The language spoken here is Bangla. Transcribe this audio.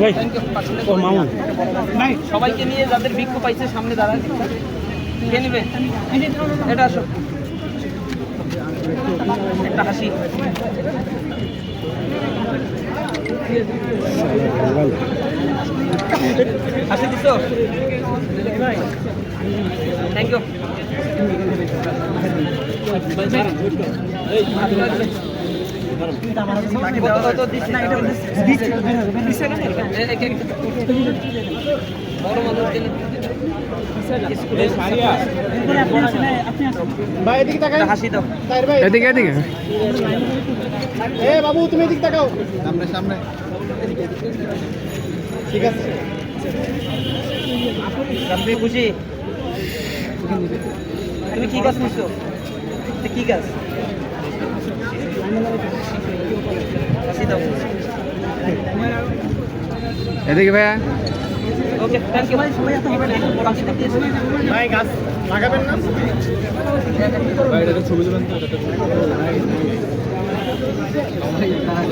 ভাই ও মামুন ভাই সবাইকে নিয়ে যাদের ভিক্ষু পাইছে সামনে দাঁড়ান। কে নেবে? এটা আসো, একটা হাসি। হাসি দিছ? Thank you. বড় মানুষ হাসি দাও। এদিকে এদিকে বাবু তুমি এদিক তাকাও, সামনে সামনে। ঠিক আছে, আপনি খুশি? তুমি কি গাছ নিচ্ছ? কি গাছ? হাসি দাও। এদিকে ভাইয়া। ওকে, থ্যাংক ইউ। ভাই গাছ লাগাবেন না? ছবি তুলেন তো।